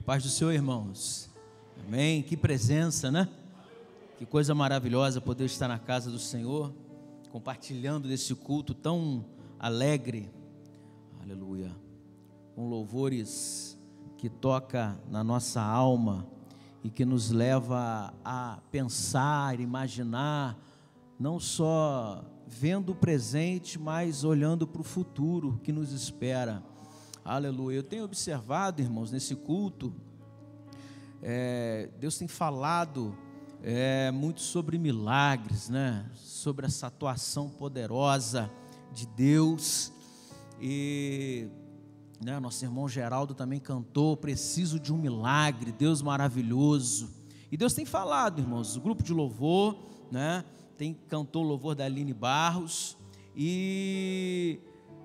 Paz do Senhor, irmãos. Amém. Que presença, né? Que coisa maravilhosa poder estar na casa do Senhor, compartilhando desse culto tão alegre. Aleluia. Com louvores que toca na nossa alma e que nos leva a pensar, imaginar, não só vendo o presente, mas olhando para o futuro que nos espera. Aleluia. Eu tenho observado, irmãos, nesse culto, Deus tem falado muito sobre milagres, né? Sobre essa atuação poderosa de Deus. E nosso irmão Geraldo também cantou: preciso de um milagre, Deus maravilhoso. E Deus tem falado, irmãos, o grupo de louvor, né? Cantou o louvor da Aline Barros. E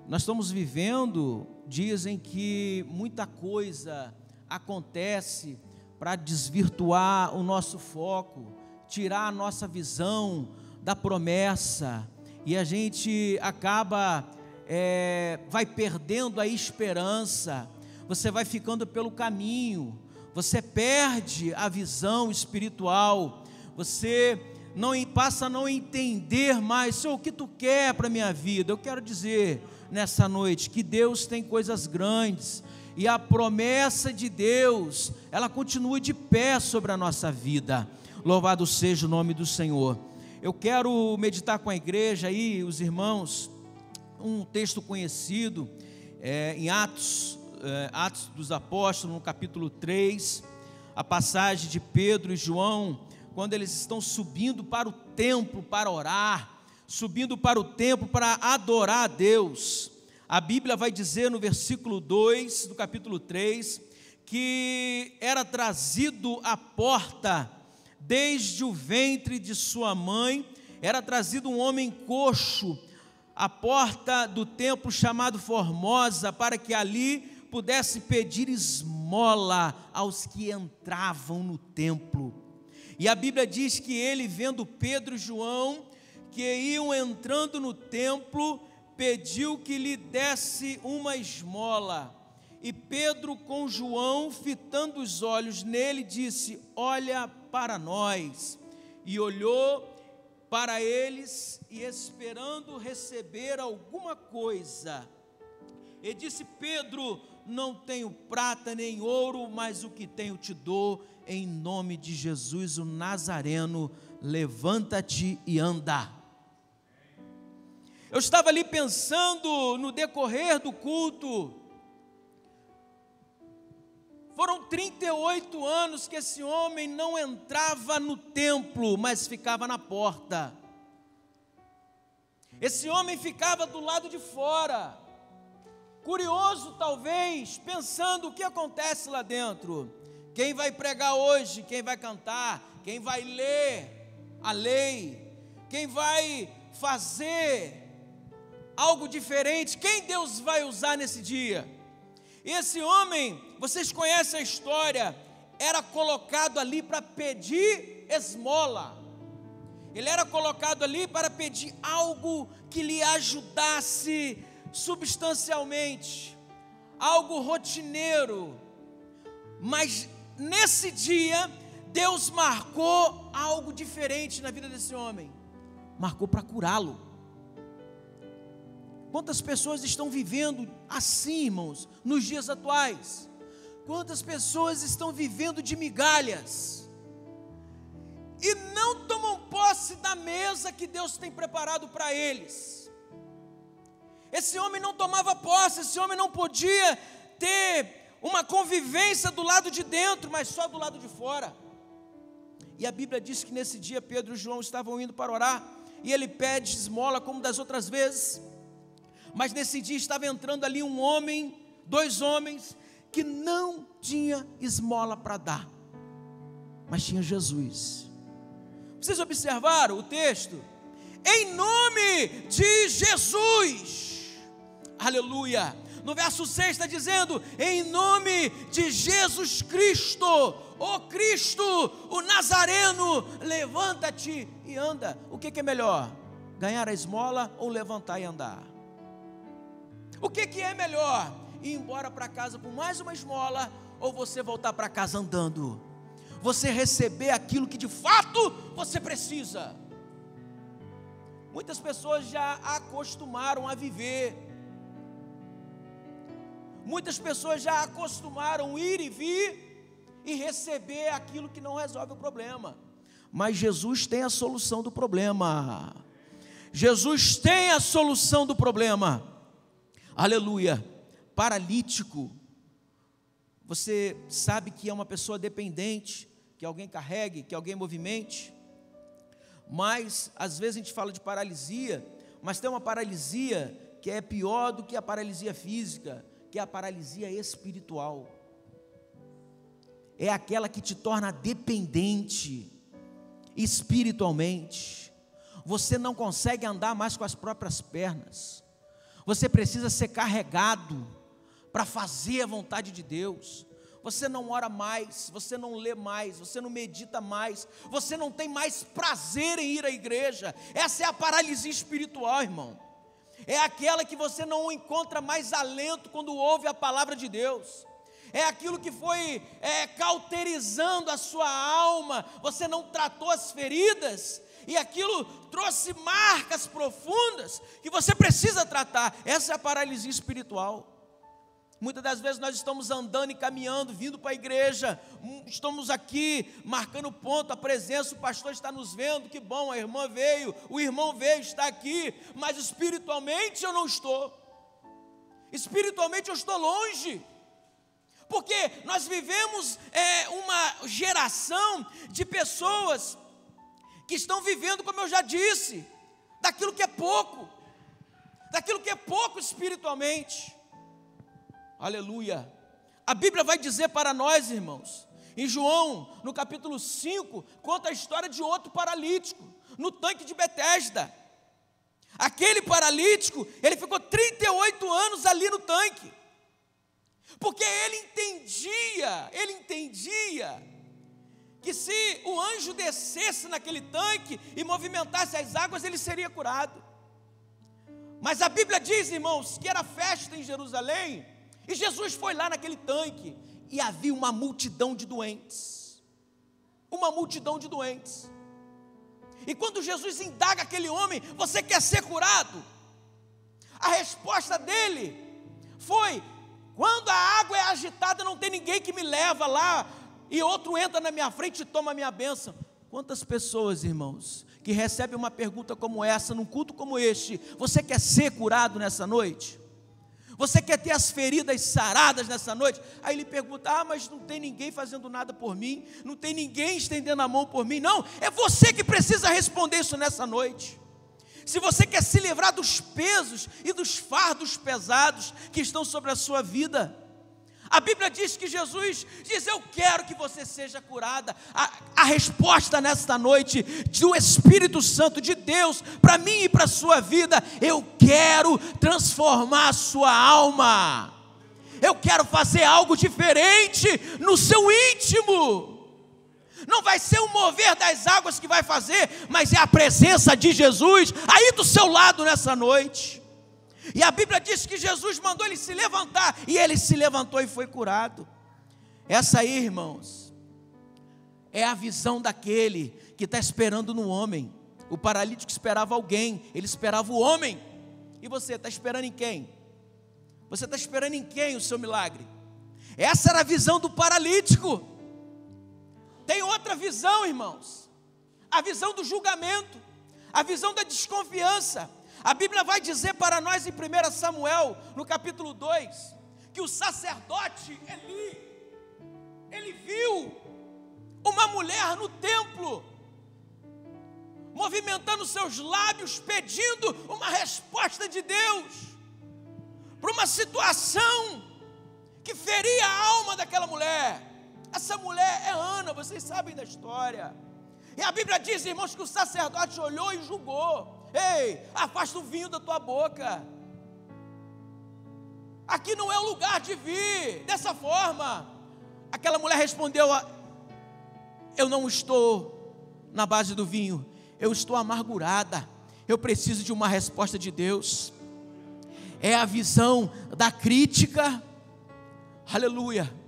nós estamos vivendo dias em que muita coisa acontece para desvirtuar o nosso foco, tirar a nossa visão da promessa, e a gente acaba, vai perdendo a esperança, você vai ficando pelo caminho, você perde a visão espiritual, você passa a não entender mais: Senhor, o que Tu quer para a minha vida? Eu quero dizer nessa noite que Deus tem coisas grandes, e a promessa de Deus, ela continua de pé sobre a nossa vida. Louvado seja o nome do Senhor. Eu quero meditar com a igreja aí, os irmãos, um texto conhecido, em Atos dos Apóstolos, no capítulo 3, a passagem de Pedro e João, quando eles estão subindo para o templo para orar, subindo para o templo para adorar a Deus. A Bíblia vai dizer no versículo 2 do capítulo 3, que era trazido à porta, desde o ventre de sua mãe, era trazido um homem coxo, à porta do templo chamado Formosa, para que ali pudesse pedir esmola aos que entravam no templo. E a Bíblia diz que ele, vendo Pedro e João, que iam entrando no templo, pediu que lhe desse uma esmola. E Pedro, com João, fitando os olhos nele, disse: olha para nós. E olhou para eles, e esperando receber alguma coisa, e disse: Pedro, não tenho prata nem ouro, mas o que tenho te dou. Em nome de Jesus o Nazareno, levanta-te e anda. Eu estava ali pensando no decorrer do culto. Foram 38 anos que esse homem não entrava no templo, mas ficava na porta. Esse homem ficava do lado de fora, curioso talvez, pensando o que acontece lá dentro. Quem vai pregar hoje? Quem vai cantar? Quem vai ler a lei? Quem vai fazer algo diferente? Quem Deus vai usar nesse dia? E esse homem, vocês conhecem a história, era colocado ali para pedir esmola. Ele era colocado ali para pedir algo que lhe ajudasse substancialmente, algo rotineiro. Mas nesse dia, Deus marcou algo diferente na vida desse homem. Marcou para curá-lo. Quantas pessoas estão vivendo assim, irmãos, nos dias atuais? Quantas pessoas estão vivendo de migalhas e não tomam posse da mesa que Deus tem preparado para eles? Esse homem não tomava posse, esse homem não podia ter uma convivência do lado de dentro, mas só do lado de fora. E a Bíblia diz que nesse dia Pedro e João estavam indo para orar, e ele pede esmola como das outras vezes. Mas nesse dia estava entrando ali um homem, dois homens, que não tinha esmola para dar, mas tinha Jesus. Vocês observaram o texto? Em nome de Jesus, aleluia. No verso 6 está dizendo: em nome de Jesus Cristo, o Cristo, o Nazareno, levanta-te e anda. O que é melhor? Ganhar a esmola ou levantar e andar? O que é melhor? Ir embora para casa por mais uma esmola ou você voltar para casa andando? Você receber aquilo que de fato você precisa. Muitas pessoas já acostumaram a viver. Muitas pessoas já acostumaram a ir e vir e receber aquilo que não resolve o problema. Mas Jesus tem a solução do problema. Jesus tem a solução do problema. Aleluia. Paralítico. Você sabe que é uma pessoa dependente, que alguém carregue, que alguém movimente. Mas, às vezes a gente fala de paralisia, mas tem uma paralisia que é pior do que a paralisia física, que é a paralisia espiritual. É aquela que te torna dependente espiritualmente. Você não consegue andar mais com as próprias pernas. Você precisa ser carregado para fazer a vontade de Deus. Você não ora mais, você não lê mais, você não medita mais, você não tem mais prazer em ir à igreja. Essa é a paralisia espiritual, irmão. É aquela que você não encontra mais alento quando ouve a palavra de Deus. É aquilo que foi cauterizando a sua alma. Você não tratou as feridas e aquilo trouxe marcas profundas que você precisa tratar. Essa é a paralisia espiritual. Muitas das vezes nós estamos andando e caminhando, vindo para a igreja, estamos aqui marcando ponto, a presença, o pastor está nos vendo, que bom, a irmã veio, o irmão veio, está aqui, mas espiritualmente eu não estou. Espiritualmente eu estou longe. Porque nós vivemos uma geração de pessoas que estão vivendo, como eu já disse, daquilo que é pouco espiritualmente. Aleluia. A Bíblia vai dizer para nós, irmãos, em João, no capítulo 5, conta a história de outro paralítico, no tanque de Betesda. Aquele paralítico, ele ficou 38 anos ali no tanque, porque ele entendia que se o anjo descesse naquele tanque e movimentasse as águas, ele seria curado. Mas a Bíblia diz, irmãos, que era festa em Jerusalém, e Jesus foi lá naquele tanque, e havia uma multidão de doentes. Uma multidão de doentes. E quando Jesus indaga aquele homem, você quer ser curado? A resposta dele foi: quando a água é agitada, não tem ninguém que me leva lá, e outro entra na minha frente e toma a minha bênção. Quantas pessoas, irmãos, que recebem uma pergunta como essa, num culto como este: você quer ser curado nessa noite? Você quer ter as feridas saradas nessa noite? Aí ele pergunta: mas não tem ninguém fazendo nada por mim, não tem ninguém estendendo a mão por mim. Não, é você que precisa responder isso nessa noite. Se você quer se livrar dos pesos e dos fardos pesados que estão sobre a sua vida, a Bíblia diz que Jesus diz: eu quero que você seja curada. A resposta nesta noite do Espírito Santo de Deus para mim e para a sua vida: eu quero transformar a sua alma. Eu quero fazer algo diferente no seu íntimo. Não vai ser o mover das águas que vai fazer, mas é a presença de Jesus aí do seu lado nessa noite. E a Bíblia diz que Jesus mandou ele se levantar, e ele se levantou e foi curado. Essa aí, irmãos, é a visão daquele que está esperando no homem. O paralítico esperava alguém, ele esperava o homem. E você está esperando em quem? Você está esperando em quem o seu milagre? Essa era a visão do paralítico. Tem outra visão, irmãos, a visão do julgamento, a visão da desconfiança. A Bíblia vai dizer para nós em 1 Samuel, no capítulo 2, que o sacerdote Eli, ele viu uma mulher no templo, movimentando seus lábios, pedindo uma resposta de Deus, para uma situação que feria a alma daquela mulher. Essa mulher é Ana, vocês sabem da história. E a Bíblia diz, irmãos, que o sacerdote olhou e julgou: ei, afasta o vinho da tua boca. Aqui não é o lugar de vir dessa forma. Aquela mulher respondeu: eu não estou na base do vinho, eu estou amargurada, eu preciso de uma resposta de Deus. É a visão da crítica, aleluia.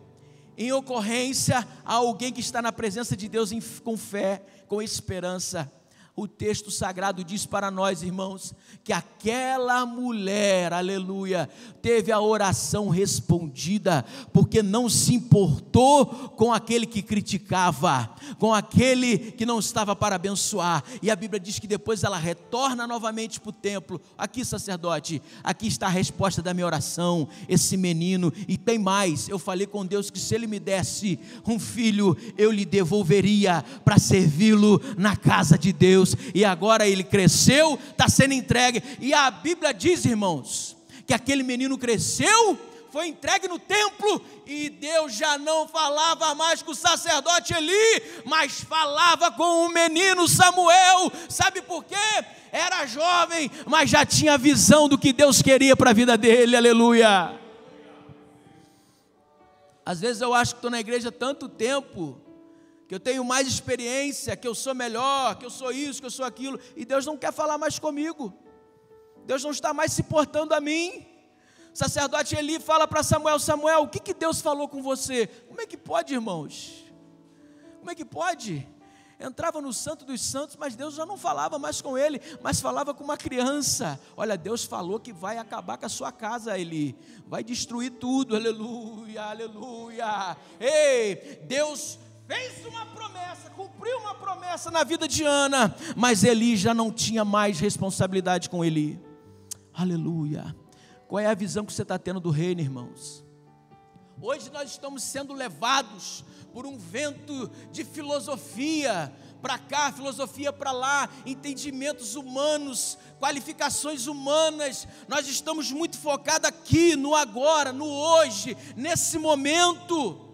em ocorrência a alguém que está na presença de Deus com fé, com esperança. O texto sagrado diz para nós, irmãos, que aquela mulher, aleluia, teve a oração respondida, porque não se importou com aquele que criticava, com aquele que não estava para abençoar. E a Bíblia diz que depois ela retorna novamente para o templo. Aqui, sacerdote, aqui está a resposta da minha oração, esse menino. E tem mais, eu falei com Deus que se ele me desse um filho, eu lhe devolveria para servi-lo na casa de Deus. E agora ele cresceu, está sendo entregue. E a Bíblia diz, irmãos, que aquele menino cresceu, foi entregue no templo, e Deus já não falava mais com o sacerdote Eli, mas falava com o menino Samuel. Sabe por quê? Era jovem, mas já tinha visão do que Deus queria para a vida dele, aleluia. Às vezes eu acho que estou na igreja há tanto tempo, que eu tenho mais experiência, que eu sou melhor, que eu sou isso, que eu sou aquilo, e Deus não quer falar mais comigo, Deus não está mais se portando a mim. O sacerdote Eli fala para Samuel: Samuel, o que Deus falou com você? Como é que pode, irmãos? Como é que pode? Entrava no Santo dos Santos, mas Deus já não falava mais com ele, mas falava com uma criança. Olha, Deus falou que vai acabar com a sua casa, Eli, vai destruir tudo, aleluia, aleluia. Ei, Deus fez uma promessa, cumpriu uma promessa na vida de Ana, mas Eli já não tinha mais responsabilidade com Eli, aleluia. Qual é a visão que você está tendo do reino, irmãos? Hoje nós estamos sendo levados por um vento de filosofia, para cá, filosofia para lá, entendimentos humanos, qualificações humanas. Nós estamos muito focados aqui, no agora, no hoje, nesse momento.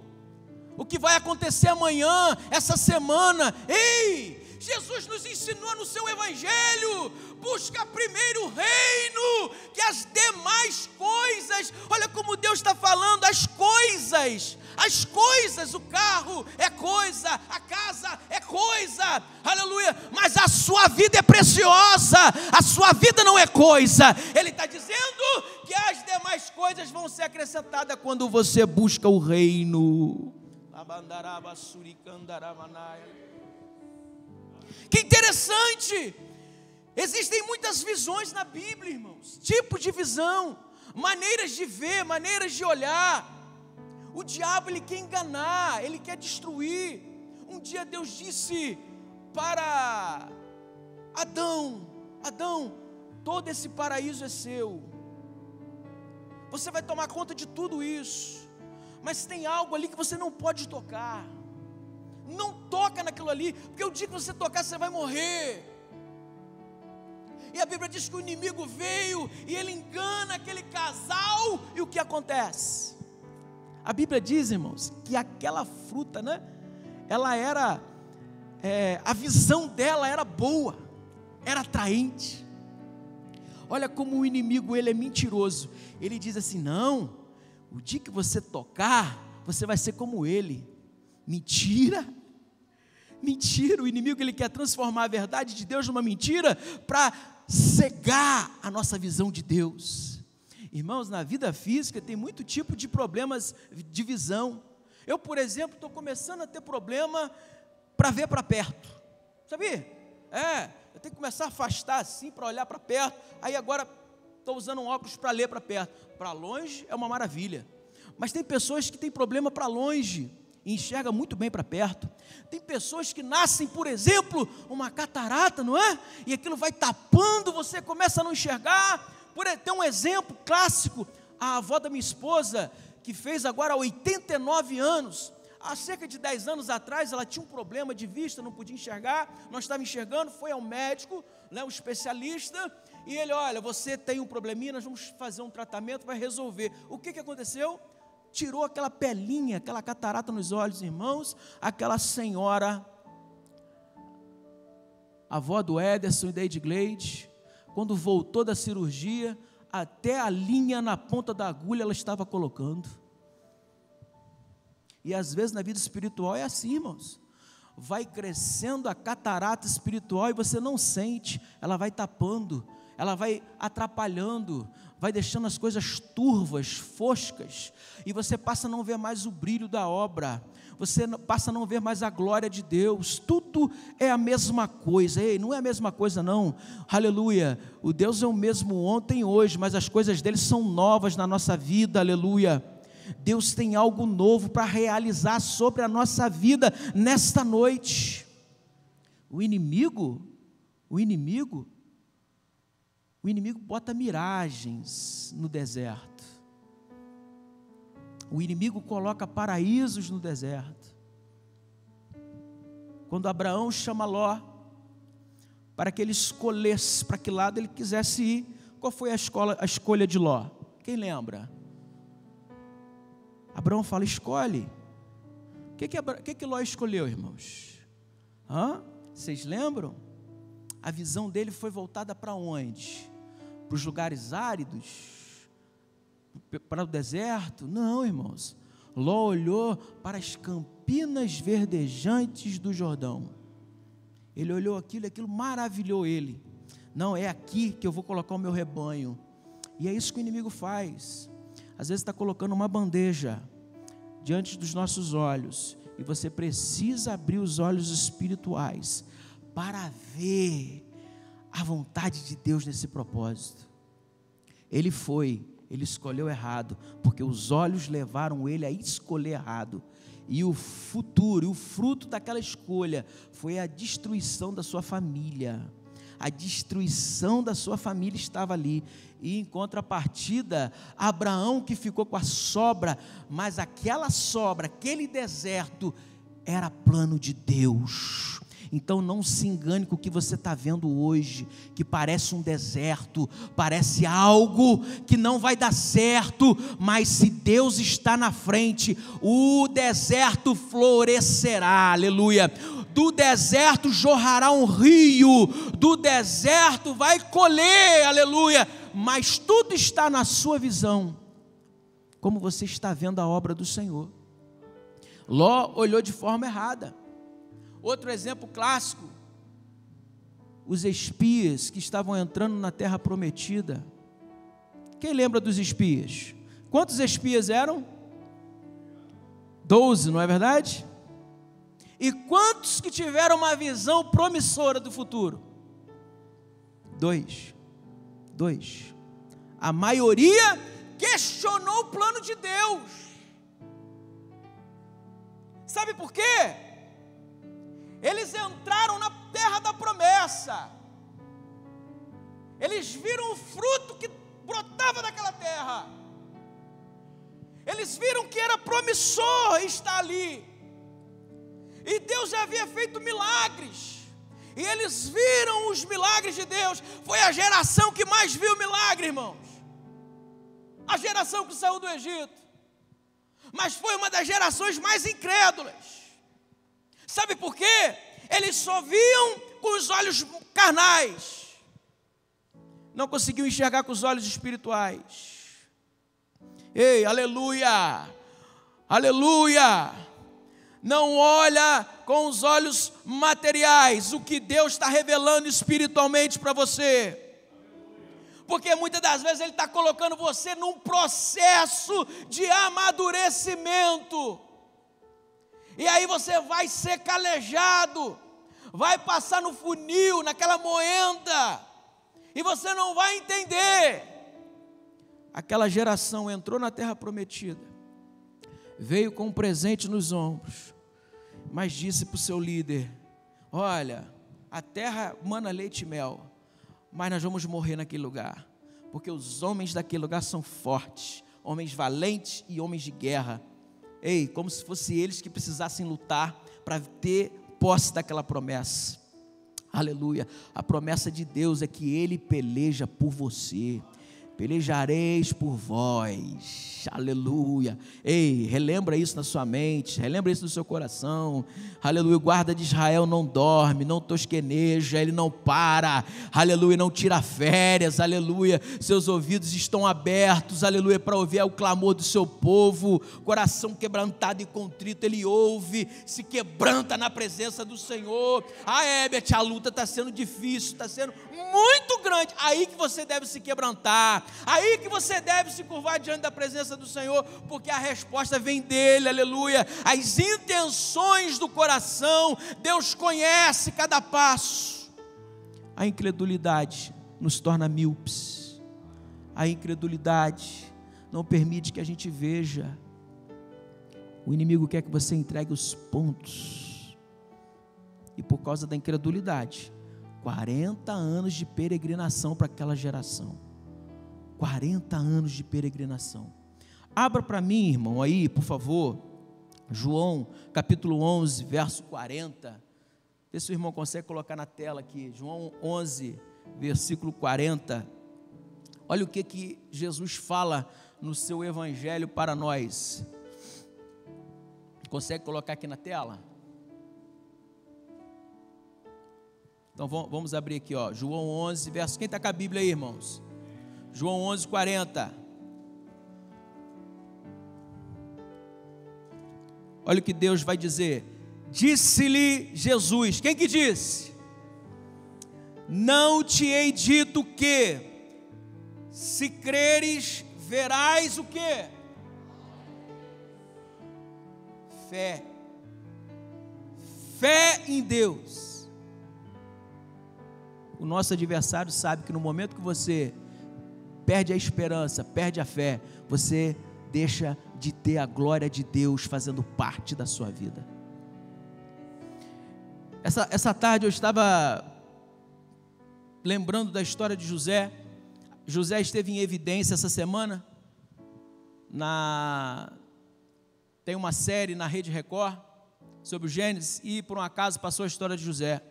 O que vai acontecer amanhã, essa semana? Ei, Jesus nos ensinou no seu evangelho: busca primeiro o reino, que as demais coisas, olha como Deus está falando, as coisas, o carro é coisa, a casa é coisa, aleluia, mas a sua vida é preciosa, a sua vida não é coisa. Ele está dizendo que as demais coisas vão ser acrescentadas quando você busca o reino. Que interessante, existem muitas visões na Bíblia, irmãos, tipos de visão, maneiras de ver, maneiras de olhar. O diabo, ele quer enganar, ele quer destruir. Um dia Deus disse para Adão: Adão, todo esse paraíso é seu, você vai tomar conta de tudo isso, mas tem algo ali que você não pode tocar. Não toca naquilo ali, porque o dia que você tocar, você vai morrer. E a Bíblia diz que o inimigo veio e ele engana aquele casal. E o que acontece? A Bíblia diz, irmãos, que aquela fruta, né? Ela era, a visão dela era boa, era atraente. Olha como o inimigo, ele é mentiroso. Ele diz assim: não, o dia que você tocar, você vai ser como ele. Mentira, mentira. O inimigo, ele quer transformar a verdade de Deus numa mentira, para cegar a nossa visão de Deus. Irmãos, na vida física tem muito tipo de problemas de visão. Eu, por exemplo, estou começando a ter problema para ver para perto, sabia? Eu tenho que começar a afastar assim, para olhar para perto. Aí agora estou usando um óculos para ler para perto. Para longe é uma maravilha, mas tem pessoas que têm problema para longe e enxerga muito bem para perto. Tem pessoas que nascem, por exemplo, uma catarata, não é? E aquilo vai tapando, você começa a não enxergar. Tem um exemplo clássico, a avó da minha esposa, que fez agora 89 anos, há cerca de 10 anos atrás, ela tinha um problema de vista, não podia enxergar, não estava enxergando, foi ao médico, né, um especialista, e ele: olha, você tem um probleminha, nós vamos fazer um tratamento, vai resolver. O que aconteceu? Tirou aquela pelinha, aquela catarata nos olhos, irmãos. Aquela senhora, avó do Ederson e da Edgleide, quando voltou da cirurgia, até a linha na ponta da agulha ela estava colocando. E às vezes na vida espiritual é assim, irmãos. Vai crescendo a catarata espiritual e você não sente, ela vai tapando. ela vai atrapalhando, vai deixando as coisas turvas, foscas, e você passa a não ver mais o brilho da obra, você passa a não ver mais a glória de Deus. Tudo é a mesma coisa. Ei, não é a mesma coisa não, aleluia. O Deus é o mesmo ontem e hoje, mas as coisas dele são novas na nossa vida, aleluia. Deus tem algo novo para realizar sobre a nossa vida nesta noite. O inimigo bota miragens no deserto. O inimigo coloca paraísos no deserto. Quando Abraão chama Ló para que ele escolhesse para que lado ele quisesse ir, qual foi a escolha de Ló? Quem lembra? Abraão fala, escolhe. O que Ló escolheu, irmãos? Vocês lembram? A visão dele foi voltada para onde? Para os lugares áridos? Para o deserto? Não, irmãos. Ló olhou para as campinas verdejantes do Jordão. Ele olhou aquilo maravilhou ele. Não, é aqui que eu vou colocar o meu rebanho. E é isso que o inimigo faz. Às vezes está colocando uma bandeja diante dos nossos olhos, e você precisa abrir os olhos espirituais para ver a vontade de Deus nesse propósito. Ele escolheu errado, porque os olhos levaram ele a escolher errado, e o futuro, e o fruto daquela escolha foi a destruição da sua família. A destruição da sua família estava ali, e em contrapartida, Abraão que ficou com a sobra, mas aquela sobra, aquele deserto, era plano de Deus. Então não se engane com o que você está vendo hoje, que parece um deserto, parece algo que não vai dar certo, mas se Deus está na frente, o deserto florescerá, aleluia. Do deserto jorrará um rio, do deserto vai colher, aleluia, mas tudo está na sua visão, como você está vendo a obra do Senhor. Ló olhou de forma errada. Outro exemplo clássico, os espias que estavam entrando na terra prometida. Quem lembra dos espias? Quantos espias eram? 12, não é verdade? E quantos que tiveram uma visão promissora do futuro? 2. A maioria questionou o plano de Deus. Sabe por quê? Eles entraram na terra da promessa. Eles viram o fruto que brotava daquela terra. Eles viram que era promissor estar ali. E Deus já havia feito milagres. E eles viram os milagres de Deus. Foi a geração que mais viu milagre, irmãos. A geração que saiu do Egito. Mas foi uma das gerações mais incrédulas. Sabe por quê? Eles só viam com os olhos carnais. Não conseguiam enxergar com os olhos espirituais. Ei, aleluia! Aleluia! Não olha com os olhos materiais o que Deus está revelando espiritualmente para você. Porque muitas das vezes Ele está colocando você num processo de amadurecimento. E aí você vai ser calejado, vai passar no funil, naquela moenda, e você não vai entender. Aquela geração entrou na terra prometida, veio com um presente nos ombros, mas disse para o seu líder: olha, a terra mana leite e mel, mas nós vamos morrer naquele lugar, porque os homens daquele lugar são fortes, homens valentes e homens de guerra. Ei, como se fosse eles que precisassem lutar para ter posse daquela promessa. Aleluia. A promessa de Deus é que Ele peleja por você. pelejareis por vós, aleluia. Ei, relembra isso na sua mente, relembra isso no seu coração, aleluia. O guarda de Israel não dorme, não tosqueneja, ele não para, aleluia, não tira férias, aleluia. Seus ouvidos estão abertos, aleluia, para ouvir o clamor do seu povo. Coração quebrantado e contrito, ele ouve, se quebranta na presença do Senhor. Herbert, a luta está sendo difícil, está sendo muito grande, aí que você deve se quebrantar, aí que você deve se curvar diante da presença do Senhor, porque a resposta vem dele, aleluia. As intenções do coração, Deus conhece cada passo. A incredulidade nos torna míopes, a incredulidade não permite que a gente veja. O inimigo quer que você entregue os pontos, e por causa da incredulidade, 40 anos de peregrinação para aquela geração. 40 anos de peregrinação. Abra para mim, irmão, aí, por favor, João, capítulo 11, verso 40. Vê se o irmão consegue colocar na tela aqui. João 11, versículo 40. Olha o que Jesus fala no seu evangelho para nós. Consegue colocar aqui na tela? Então vamos abrir aqui, ó, João 11, verso, quem está com a Bíblia aí, irmãos? João 11, 40. Olha o que Deus vai dizer. Disse-lhe Jesus, quem que disse? Não te hei dito que, se creres, verás o quê? Fé. Fé em Deus. O nosso adversário sabe que no momento que você perde a esperança, perde a fé, você deixa de ter a glória de Deus fazendo parte da sua vida. Essa tarde eu estava lembrando da história de José. José esteve em evidência essa semana. Tem uma série na Rede Record sobre o Gênesis, e por um acaso passou a história de José.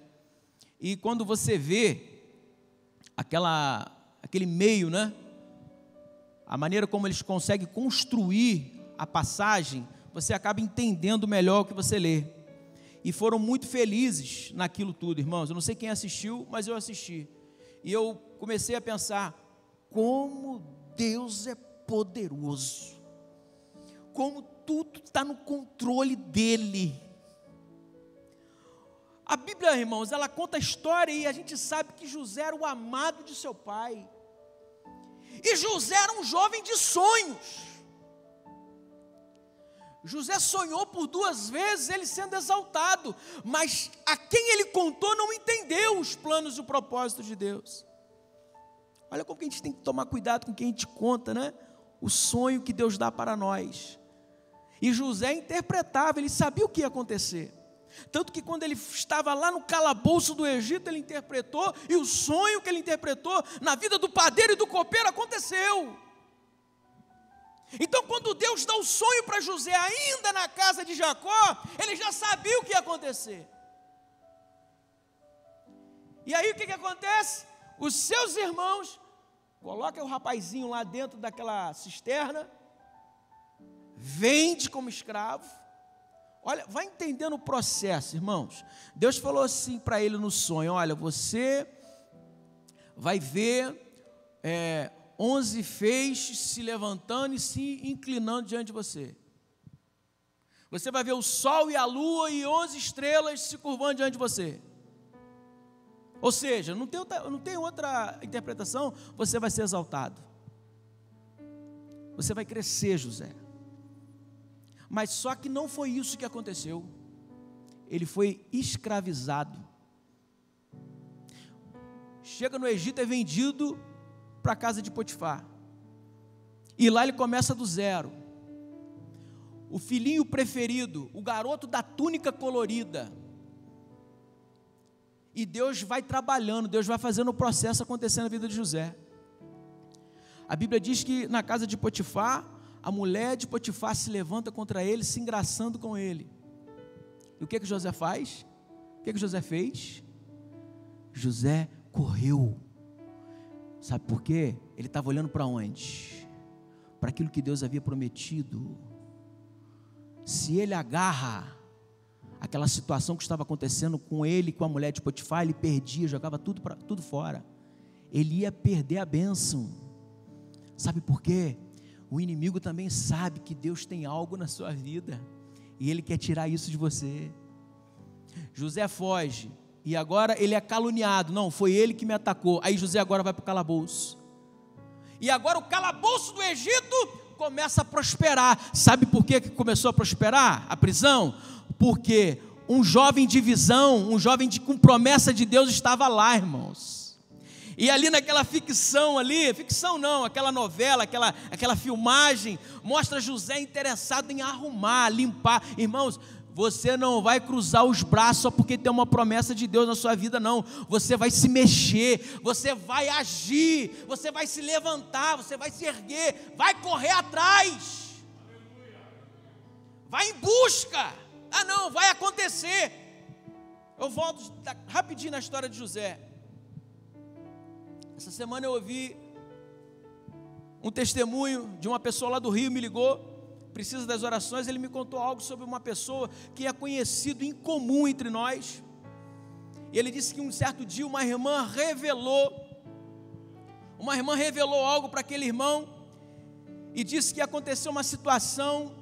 E quando você vê aquele meio, né? A maneira como eles conseguem construir a passagem, você acaba entendendo melhor o que você lê. E foram muito felizes naquilo tudo, irmãos. Eu não sei quem assistiu, mas eu assisti. E eu comecei a pensar, como Deus é poderoso, como tudo está no controle dEle. A Bíblia, irmãos, ela conta a história e a gente sabe que José era o amado de seu pai. E José era um jovem de sonhos. José sonhou por 2 vezes ele sendo exaltado, mas a quem ele contou não entendeu os planos e o propósito de Deus. Olha como que a gente tem que tomar cuidado com quem a gente conta, né? O sonho que Deus dá para nós. E José interpretava, ele sabia o que ia acontecer. Tanto que quando ele estava lá no calabouço do Egito, ele interpretou, e o sonho que ele interpretou na vida do padeiro e do copeiro aconteceu. Então quando Deus dá o sonho para José, ainda na casa de Jacó, ele já sabia o que ia acontecer. E aí o que acontece? Os seus irmãos colocam o rapazinho lá dentro daquela cisterna, vende como escravo. Olha, vai entendendo o processo, irmãos. Deus falou assim para ele no sonho: olha, você vai ver 11 feixes se levantando e se inclinando diante de você. Você vai ver o sol e a lua e 11 estrelas se curvando diante de você. Ou seja, não tem outra interpretação, você vai ser exaltado. Você vai crescer, José. Mas só que não foi isso que aconteceu. Ele foi escravizado. Chega no Egito, é vendido para a casa de Potifar. E lá ele começa do zero. O filhinho preferido, o garoto da túnica colorida. E Deus vai trabalhando, Deus vai fazendo o processo acontecer na vida de José. A Bíblia diz que na casa de Potifar, a mulher de Potifar se levanta contra ele, se engraçando com ele. E o que José faz? O que José fez? José correu. Sabe por quê? Ele estava olhando para onde? Para aquilo que Deus havia prometido. Se ele agarra aquela situação que estava acontecendo com ele, com a mulher de Potifar, ele perdia, jogava tudo fora. Ele ia perder a bênção. Sabe por quê? O inimigo também sabe que Deus tem algo na sua vida, e ele quer tirar isso de você. José foge, e agora ele é caluniado. Não, foi ele que me atacou. Aí José agora vai para o calabouço. E agora o calabouço do Egito começa a prosperar. Sabe por que começou a prosperar a prisão? Porque um jovem de visão, um jovem com promessa de Deus estava lá, irmãos. E ali naquela ficção não, aquela novela, aquela filmagem, mostra José interessado em arrumar, limpar. Irmãos, você não vai cruzar os braços só porque tem uma promessa de Deus na sua vida, não. Você vai se mexer, você vai agir, você vai se levantar, você vai se erguer, vai correr atrás, vai em busca. Não, vai acontecer. Eu volto rapidinho na história de José. Essa semana eu ouvi um testemunho de uma pessoa lá do Rio, me ligou, precisa das orações. Ele me contou algo sobre uma pessoa que é conhecido em comum entre nós. E ele disse que um certo dia uma irmã revelou algo para aquele irmão, e disse que aconteceu uma situação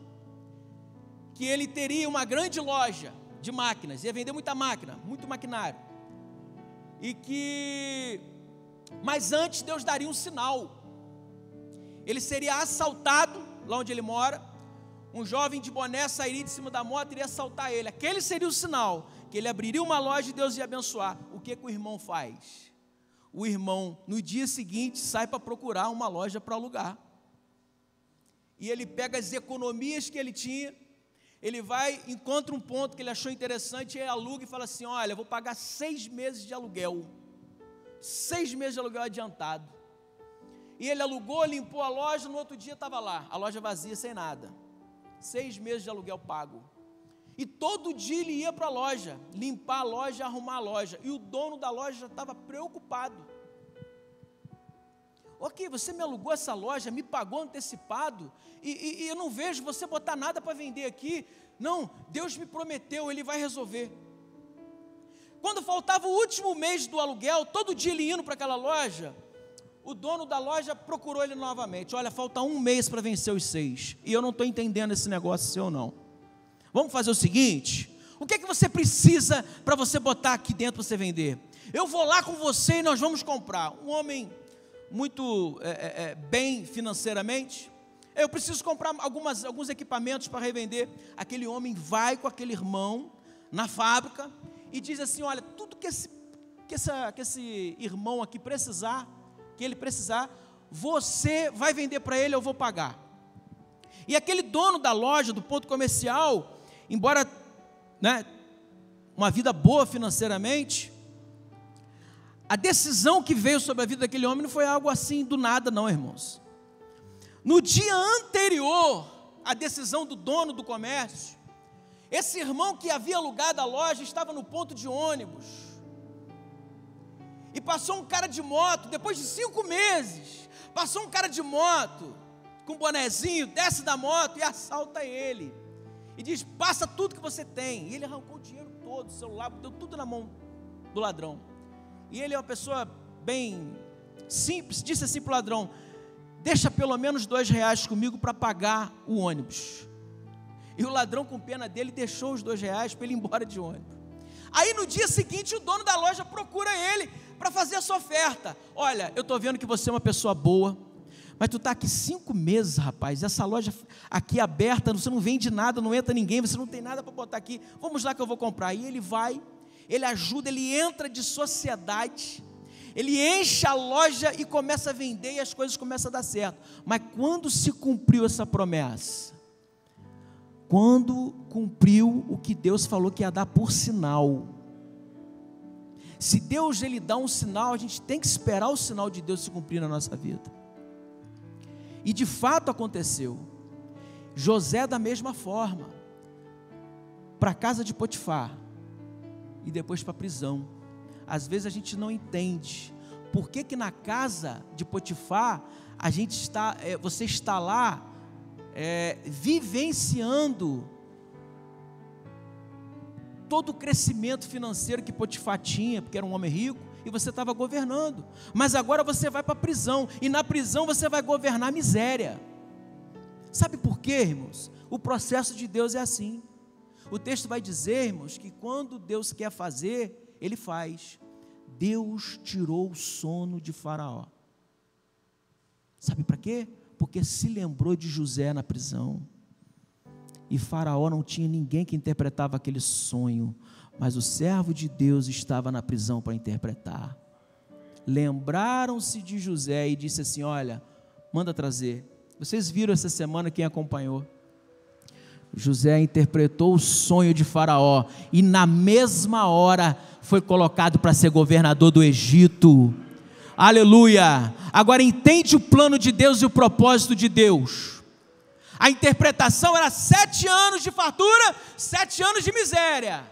que ele teria uma grande loja de máquinas, ia vender muita máquina, muito maquinário, mas antes Deus daria um sinal. Ele seria assaltado lá onde ele mora. Um jovem de boné sairia de cima da moto e iria assaltar ele. Aquele seria o sinal, que ele abriria uma loja e Deus ia abençoar. O que o irmão faz? O irmão, no dia seguinte, sai para procurar uma loja para alugar. E ele pega as economias que ele tinha, ele vai, encontra um ponto que ele achou interessante, e aluga e fala assim: olha, eu vou pagar 6 meses de aluguel. 6 meses de aluguel adiantado. E ele alugou, limpou a loja, no outro dia estava lá, a loja vazia, sem nada. 6 meses de aluguel pago. E todo dia ele ia para a loja, limpar a loja, arrumar a loja. E o dono da loja já estava preocupado. Ok, você me alugou essa loja, me pagou antecipado, e eu não vejo você botar nada para vender aqui. Não, Deus me prometeu, Ele vai resolver. Quando faltava o último mês do aluguel, todo dia ele indo para aquela loja, o dono da loja procurou ele novamente. Olha, falta 1 mês para vencer os 6, e eu não estou entendendo esse negócio seu não. Vamos fazer o seguinte: o que é que você precisa para você botar aqui dentro para você vender? Eu vou lá com você e nós vamos comprar. Um homem muito bem financeiramente. Eu preciso comprar alguns equipamentos para revender. Aquele homem vai com aquele irmão na fábrica e diz assim: olha, tudo que esse irmão aqui precisar, você vai vender para ele, eu vou pagar. E aquele dono da loja, do ponto comercial, embora uma vida boa financeiramente, a decisão que veio sobre a vida daquele homem não foi algo assim do nada não, irmãos. No dia anterior à decisão do dono do comércio, esse irmão que havia alugado a loja estava no ponto de ônibus, e passou um cara de moto, depois de 5 meses, passou um cara de moto, com bonezinho, desce da moto e assalta ele, e diz: passa tudo que você tem. E ele arrancou o dinheiro todo, o celular, deu tudo na mão do ladrão. E ele é uma pessoa bem simples, disse assim para o ladrão: deixa pelo menos R$2 comigo para pagar o ônibus. E o ladrão, com pena dele, deixou os R$2 para ele ir embora de ônibus. Aí no dia seguinte o dono da loja procura ele para fazer a sua oferta. Olha, eu estou vendo que você é uma pessoa boa, mas tu está aqui 5 meses, rapaz, essa loja aqui aberta, você não vende nada, não entra ninguém, você não tem nada para botar aqui, vamos lá que eu vou comprar. E ele vai, ele ajuda, ele entra de sociedade, ele enche a loja e começa a vender, e as coisas começam a dar certo. Mas quando se cumpriu essa promessa? Quando cumpriu o que Deus falou que ia dar por sinal. Se Deus ele dá um sinal, a gente tem que esperar o sinal de Deus se cumprir na nossa vida. E de fato aconteceu. José da mesma forma, para a casa de Potifar, e depois para a prisão. Às vezes a gente não entende por que que na casa de Potifar, você está lá, vivenciando todo o crescimento financeiro que Potifar tinha, porque era um homem rico, e você estava governando, mas agora você vai para a prisão, e na prisão você vai governar a miséria. Sabe por quê, irmãos? O processo de Deus é assim. O texto vai dizer, irmãos, que quando Deus quer fazer, Ele faz. Deus tirou o sono de Faraó. Sabe para quê? Porque se lembrou de José na prisão, e Faraó não tinha ninguém que interpretava aquele sonho, mas o servo de Deus estava na prisão para interpretar. Lembraram-se de José e disse assim: olha, manda trazer. Vocês viram essa semana, quem acompanhou? José interpretou o sonho de Faraó, e na mesma hora foi colocado para ser governador do Egito. Aleluia! Agora entende o plano de Deus e o propósito de Deus. A interpretação era 7 anos de fartura, 7 anos de miséria.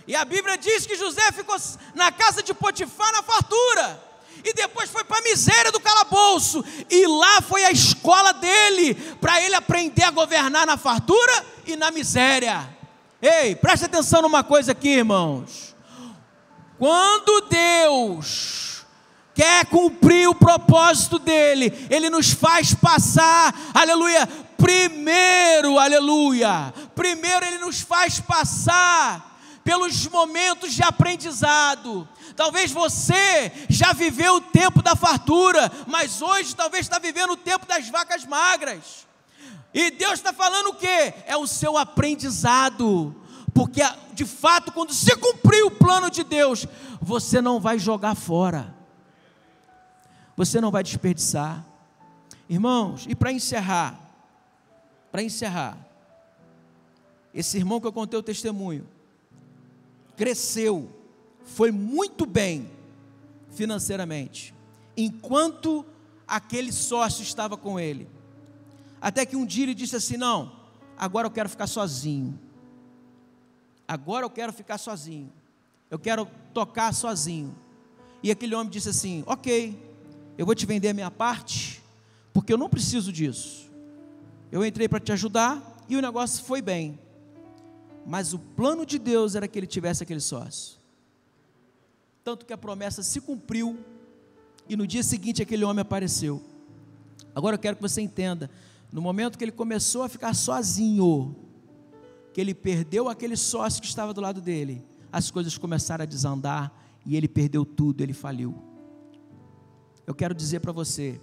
E a Bíblia diz que José ficou na casa de Potifar na fartura, e depois foi para a miséria do calabouço, e lá foi a escola dele, para ele aprender a governar na fartura e na miséria. Ei, presta atenção numa coisa aqui, irmãos. Quando Deus quer cumprir o propósito dele, Ele nos faz passar, aleluia, primeiro Ele nos faz passar pelos momentos de aprendizado. Talvez você já viveu o tempo da fartura, mas hoje talvez está vivendo o tempo das vacas magras, e Deus está falando o quê? É o seu aprendizado, porque de fato quando se cumprir o plano de Deus, você não vai jogar fora, você não vai desperdiçar. Irmãos, e para encerrar, esse irmão que eu contei o testemunho, cresceu, foi muito bem financeiramente, enquanto aquele sócio estava com ele, até que um dia ele disse assim: não, agora eu quero ficar sozinho, eu quero tocar sozinho. E aquele homem disse assim: ok, eu vou te vender a minha parte, porque eu não preciso disso, eu entrei para te ajudar, e o negócio foi bem, mas o plano de Deus era que ele tivesse aquele sócio, tanto que a promessa se cumpriu, e no dia seguinte aquele homem apareceu. Agora eu quero que você entenda, no momento que ele começou a ficar sozinho, que ele perdeu aquele sócio que estava do lado dele, as coisas começaram a desandar, e ele perdeu tudo, ele faliu. Eu quero dizer para você,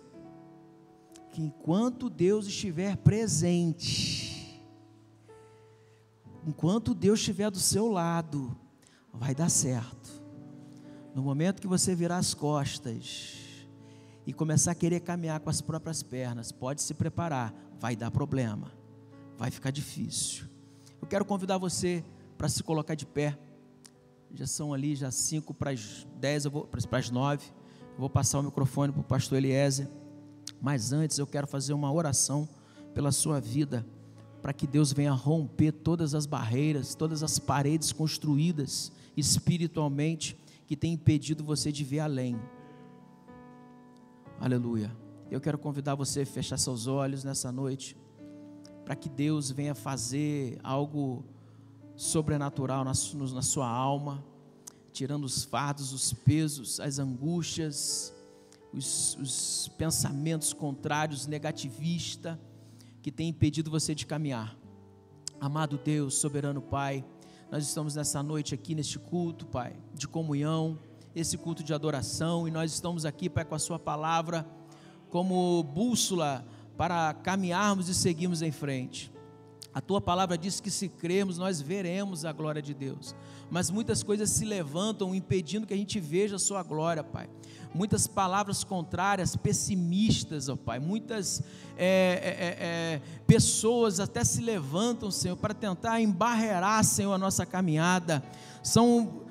que enquanto Deus estiver presente, enquanto Deus estiver do seu lado, vai dar certo. No momento que você virar as costas e começar a querer caminhar com as próprias pernas, pode se preparar, vai dar problema, vai ficar difícil. Eu quero convidar você para se colocar de pé. Já são ali, já 5 para as 10, para as 9, eu vou passar o microfone para o pastor Eliezer, mas antes eu quero fazer uma oração pela sua vida, para que Deus venha romper todas as barreiras, todas as paredes construídas espiritualmente, que tem impedido você de ver além. Aleluia. Eu quero convidar você a fechar seus olhos nessa noite, para que Deus venha fazer algo sobrenatural na sua alma, tirando os fardos, os pesos, as angústias, os pensamentos contrários, negativistas, que tem impedido você de caminhar. Amado Deus, soberano Pai, nós estamos nessa noite aqui, neste culto, Pai, de comunhão, esse culto de adoração, e nós estamos aqui, Pai, com a sua palavra como bússola para caminharmos e seguirmos em frente. A tua palavra diz que se crermos, nós veremos a glória de Deus, mas muitas coisas se levantam impedindo que a gente veja a sua glória, Pai. Muitas palavras contrárias, pessimistas, ó Pai, muitas pessoas até se levantam, Senhor, para tentar embarrear, Senhor, a nossa caminhada. São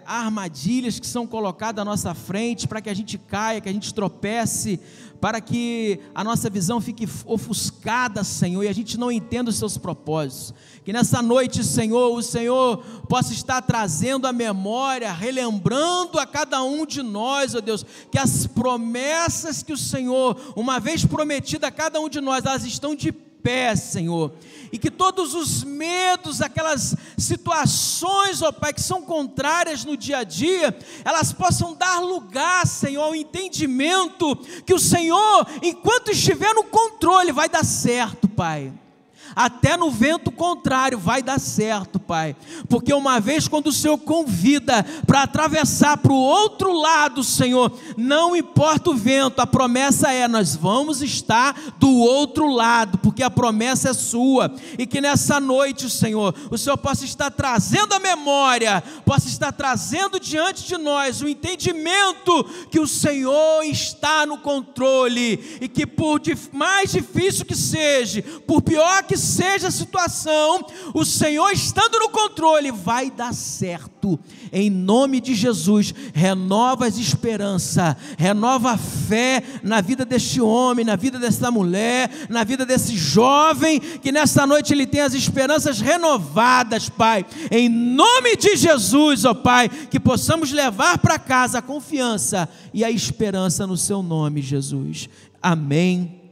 há armadilhas que são colocadas à nossa frente para que a gente caia, que a gente tropece, para que a nossa visão fique ofuscada, Senhor, e a gente não entenda os seus propósitos. Que nessa noite, Senhor, o Senhor possa estar trazendo a memória, relembrando a cada um de nós, ó Deus, que as promessas que o Senhor, uma vez prometida a cada um de nós, elas estão de pé, Senhor, e que todos os medos, aquelas situações, ó Pai, que são contrárias no dia a dia, elas possam dar lugar, Senhor, ao entendimento que o Senhor, enquanto estiver no controle, vai dar certo, Pai. Até no vento contrário vai dar certo, Pai, porque uma vez quando o Senhor convida para atravessar para o outro lado, Senhor, não importa o vento, a promessa é, nós vamos estar do outro lado, porque a promessa é sua, e que nessa noite, Senhor, o Senhor possa estar trazendo a memória, possa estar trazendo diante de nós o entendimento que o Senhor está no controle, e que por mais difícil que seja, por pior que seja a situação, o Senhor estando no controle, vai dar certo, em nome de Jesus. Renova as esperanças, renova a fé na vida deste homem, na vida dessa mulher, na vida desse jovem, que nessa noite ele tem as esperanças renovadas, Pai, em nome de Jesus, ó Pai, que possamos levar para casa a confiança e a esperança no seu nome, Jesus. Amém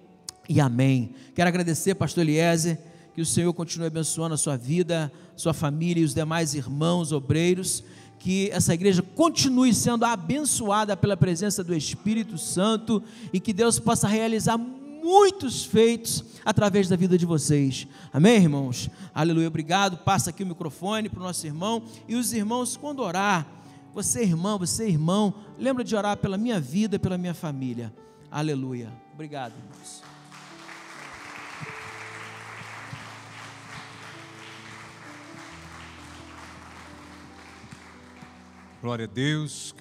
e amém. Quero agradecer, pastor Eliezer, que o Senhor continue abençoando a sua vida, sua família e os demais irmãos obreiros, que essa igreja continue sendo abençoada pela presença do Espírito Santo e que Deus possa realizar muitos feitos através da vida de vocês. Amém, irmãos? Aleluia, obrigado. Passa aqui o microfone para o nosso irmão, e os irmãos, quando orar, você irmão, lembra de orar pela minha vida, pela minha família. Aleluia. Obrigado, irmãos. Glória a Deus.